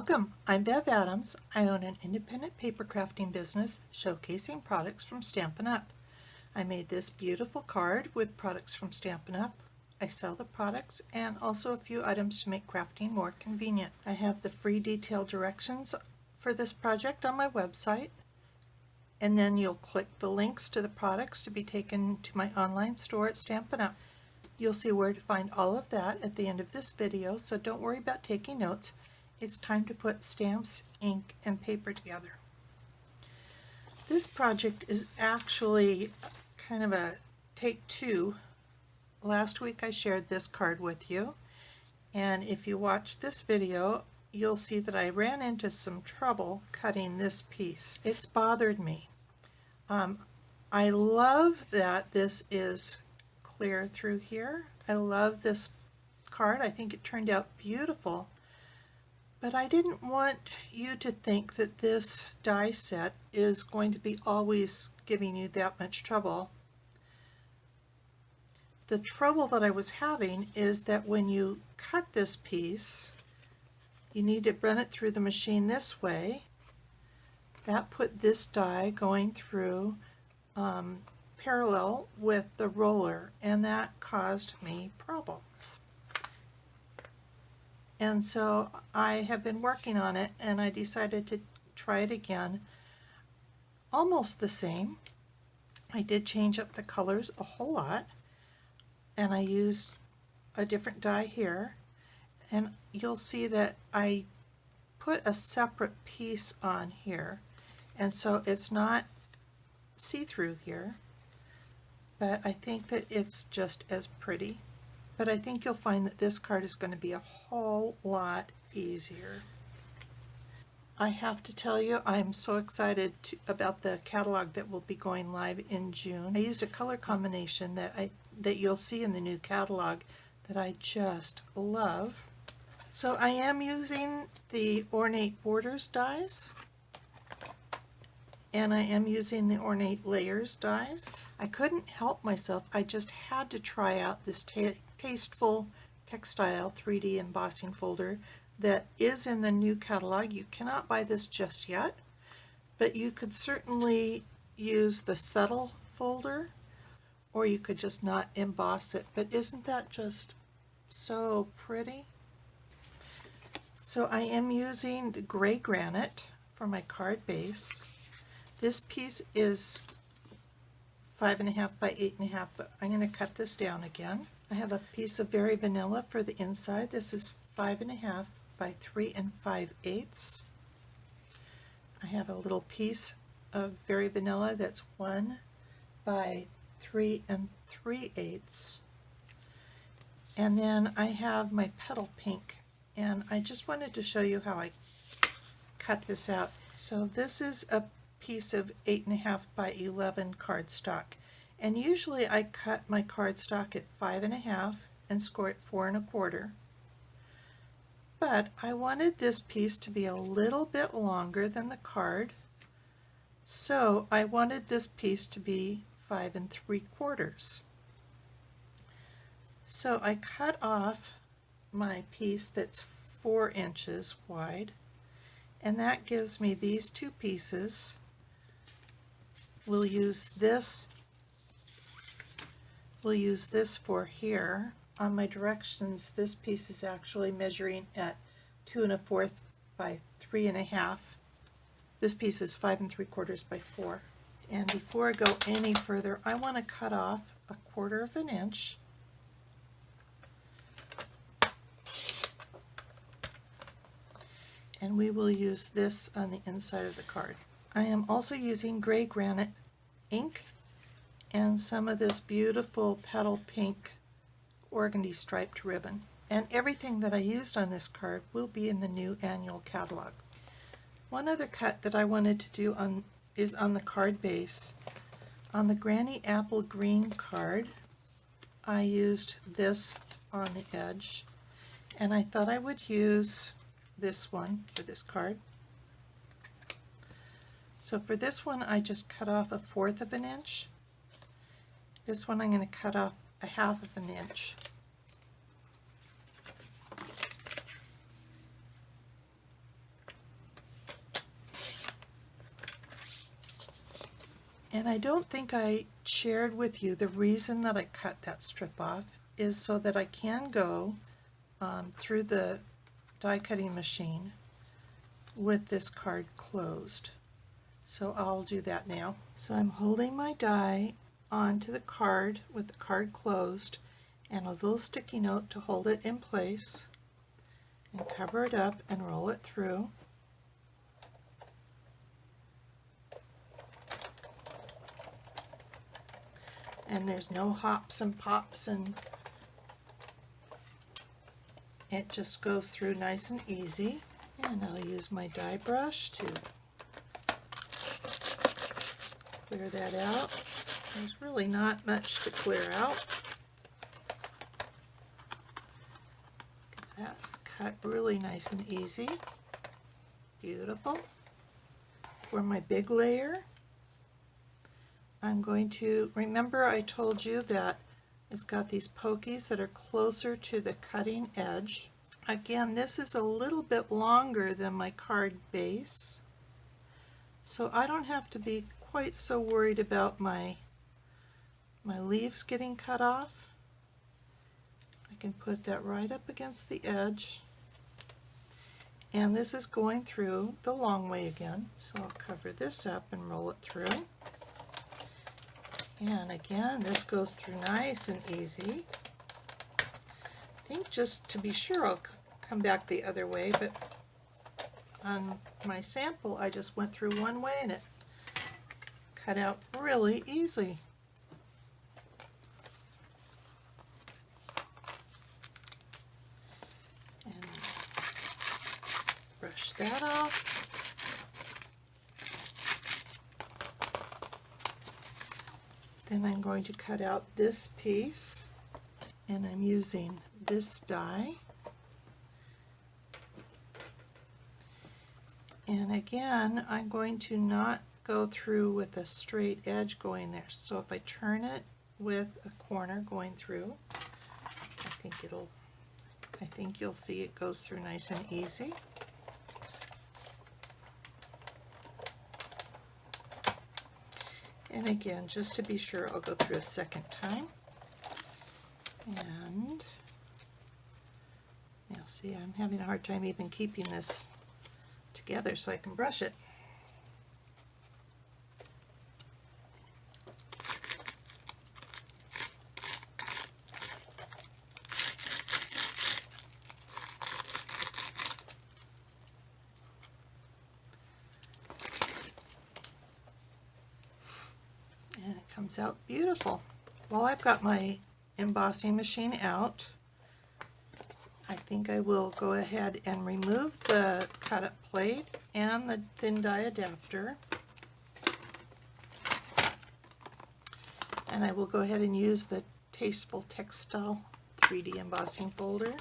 Welcome, I'm Bev Adams. I own an independent paper crafting business showcasing products from Stampin' Up! I made this beautiful card with products from Stampin' Up! I sell the products and also a few items to make crafting more convenient. I have the free detailed directions for this project on my website, and then you'll click the links to the products to be taken to my online store at Stampin' Up! You'll see where to find all of that at the end of this video, so don't worry about taking notes. It's time to put stamps, ink, and paper together. This project is actually kind of a take two. Last week I shared this card with you, and if you watch this video, you'll see that I ran into some trouble cutting this piece. It's bothered me. I love that this is clear through here. I love this card. I think it turned out beautiful. But I didn't want you to think that this die set is going to be always giving you that much trouble. The trouble that I was having is that when you cut this piece, you need to run it through the machine this way. That put this die going through parallel with the roller, and that caused me problems. And so I have been working on it, and I decided to try it again. Almost the same. I did change up the colors a whole lot, and I used a different die here, and you'll see that I put a separate piece on here, and so it's not see-through here, but I think that it's just as pretty. But I think you'll find that this card is going to be a whole lot easier. I have to tell you, I'm so excited about the catalog that will be going live in June. I used a color combination that you'll see in the new catalog that I just love. So I am using the Ornate Borders Dies, and I am using the Ornate Layers Dies. I couldn't help myself. I just had to try out this Tasteful Textile 3D embossing folder that is in the new catalog. You cannot buy this just yet, but you could certainly use the subtle folder, or you could just not emboss it. But isn't that just so pretty? So I am using the gray granite for my card base. This piece is 5.5 by 8.5, but I'm going to cut this down again. I have a piece of Very Vanilla for the inside. This is 5.5 by 3 5/8. I have a little piece of Very Vanilla that's 1 by 3 3/8. And then I have my petal pink, and I just wanted to show you how I cut this out. So this is a piece of 8.5 by 11 cardstock. And usually I cut my cardstock at 5.5 and score it 4 1/4. But I wanted this piece to be a little bit longer than the card, so I wanted this piece to be 5 3/4. So I cut off my piece that's 4 inches wide, and that gives me these two pieces. We'll use this for here. On my directions, this piece is actually measuring at 2 1/4 by 3 1/2. This piece is 5 3/4 by 4. And before I go any further, I want to cut off 1/4 of an inch. And we will use this on the inside of the card. I am also using gray granite ink and some of this beautiful petal pink organdy striped ribbon. And everything that I used on this card will be in the new annual catalog. One other cut that I wanted to do is on the card base. On the Granny Apple Green card, I used this on the edge, and I thought I would use this one for this card. So for this one, I just cut off 1/4 of an inch. This one I'm going to cut off 1/2 of an inch. And I don't think I shared with you the reason that I cut that strip off is so that I can go through the die cutting machine with this card closed. So I'll do that now. So I'm holding my die onto the card with the card closed and a little sticky note to hold it in place, and cover it up and roll it through. And there's no hops and pops, and it just goes through nice and easy. And I'll use my die brush to clear that out. There's really not much to clear out. That's cut really nice and easy. Beautiful. For my big layer, I'm going to, remember I told you that it's got these pokies that are closer to the cutting edge. Again, this is a little bit longer than my card base, so I don't have to be quite so worried about my leaves getting cut off. I can put that right up against the edge, and this is going through the long way again, so I'll cover this up and roll it through. And again, this goes through nice and easy. I think just to be sure I'll come back the other way, but on my sample I just went through one way and it cut out really easy. And brush that off. Then I'm going to cut out this piece, and I'm using this die. And again, I'm going to not go through with a straight edge going there. So if I turn it with a corner going through, I think you'll see it goes through nice and easy. And again, just to be sure, I'll go through a second time. And now see, I'm having a hard time even keeping this together so I can brush it. And it comes out beautiful. Well, I've got my embossing machine out. I think I will go ahead and remove the cut-up plate and the thin die adapter. And I will go ahead and use the Tasteful Textile 3D embossing folder.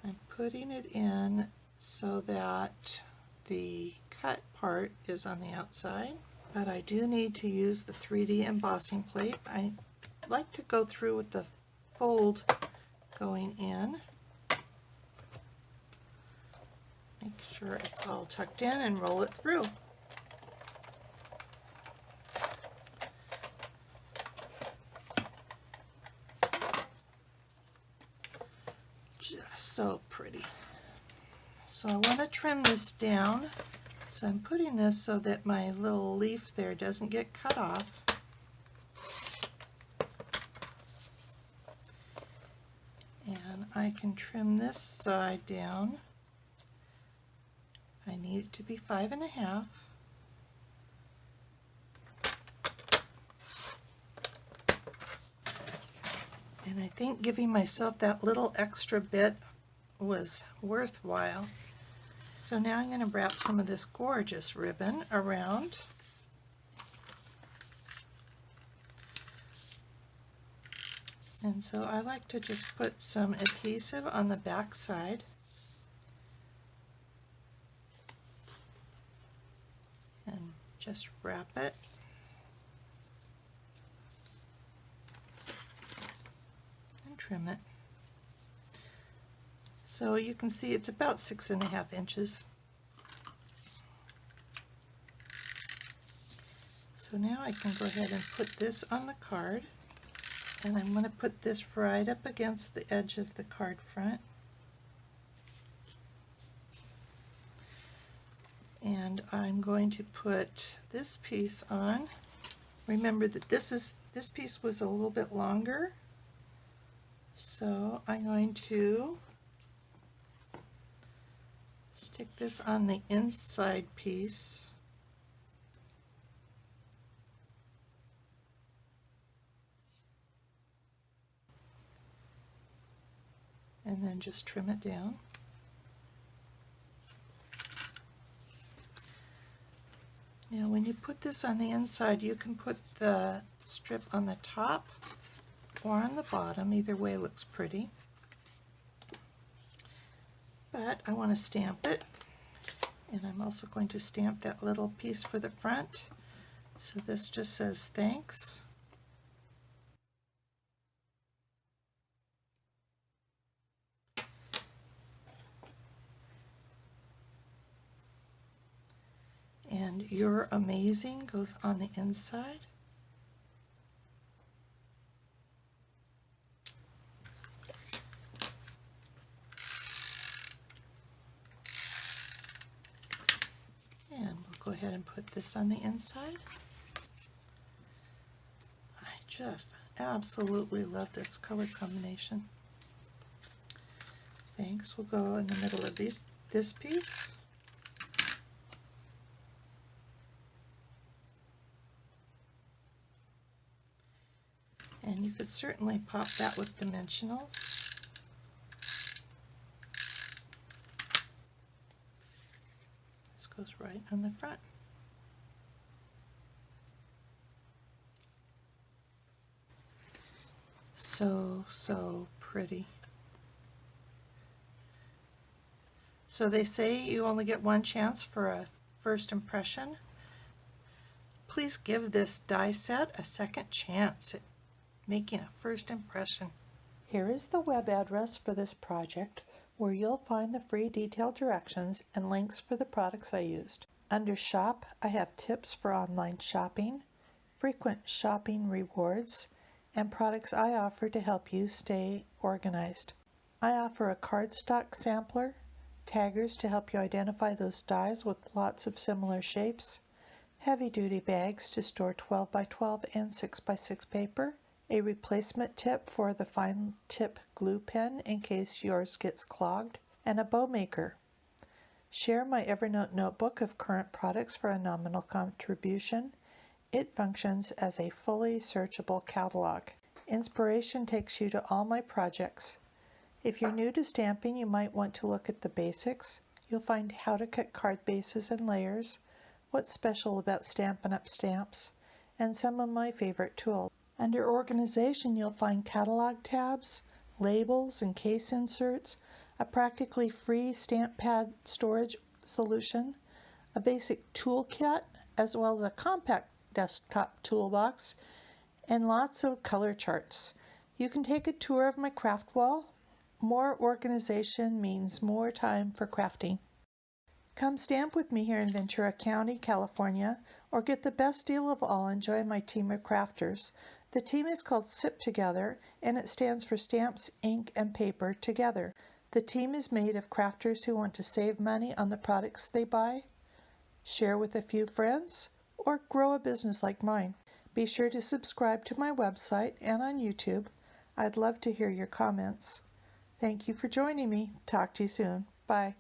I'm putting it in so that the cut part is on the outside, but I do need to use the 3D embossing plate. I like to go through with the fold going in. Make sure it's all tucked in and roll it through. Just so pretty. So I want to trim this down. So I'm putting this so that my little leaf there doesn't get cut off. And I can trim this side down. I need it to be 5.5. And I think giving myself that little extra bit was worthwhile. So now I'm going to wrap some of this gorgeous ribbon around. And so I like to just put some adhesive on the back side. And just wrap it. And trim it. So you can see it's about 6.5 inches. So So now I can go ahead and put this on the card, and I'm going to put this right up against the edge of the card front. And I'm going to put this piece on. Remember that this piece was a little bit longer, so I'm going to stick this on the inside piece. And then just trim it down. Now when you put this on the inside, you can put the strip on the top or on the bottom. Either way looks pretty. But I want to stamp it, and I'm also going to stamp that little piece for the front. So this just says thanks. And "You're amazing" goes on the inside. And we'll go ahead and put this on the inside. I just absolutely love this color combination. Thanks. We'll go in the middle of this piece. And you could certainly pop that with dimensionals. This goes right on the front. So pretty. So they say you only get one chance for a first impression. Please give this die set a second chance at making a first impression. Here is the web address for this project, where you'll find the free detailed directions and links for the products I used. Under Shop, I have tips for online shopping, frequent shopping rewards, and products I offer to help you stay organized. I offer a cardstock sampler, taggers to help you identify those dies with lots of similar shapes, heavy-duty bags to store 12 by 12 and 6 by 6 paper, a replacement tip for the fine tip glue pen in case yours gets clogged, and a bow maker. Share my Evernote notebook of current products for a nominal contribution. It functions as a fully searchable catalog. Inspiration takes you to all my projects. If you're new to stamping, you might want to look at the basics. You'll find how to cut card bases and layers, what's special about Stampin' Up! Stamps, and some of my favorite tools. Under Organization, you'll find catalog tabs, labels and case inserts, a practically free stamp pad storage solution, a basic toolkit, as well as a compact desktop toolbox, and lots of color charts. You can take a tour of my craft wall. More organization means more time for crafting. Come stamp with me here in Ventura County, California, or get the best deal of all and join my team of crafters. The team is called SIP Together, and it stands for Stamps, Ink, and Paper Together. The team is made of crafters who want to save money on the products they buy, share with a few friends, or grow a business like mine. Be sure to subscribe to my website and on YouTube. I'd love to hear your comments. Thank you for joining me. Talk to you soon. Bye.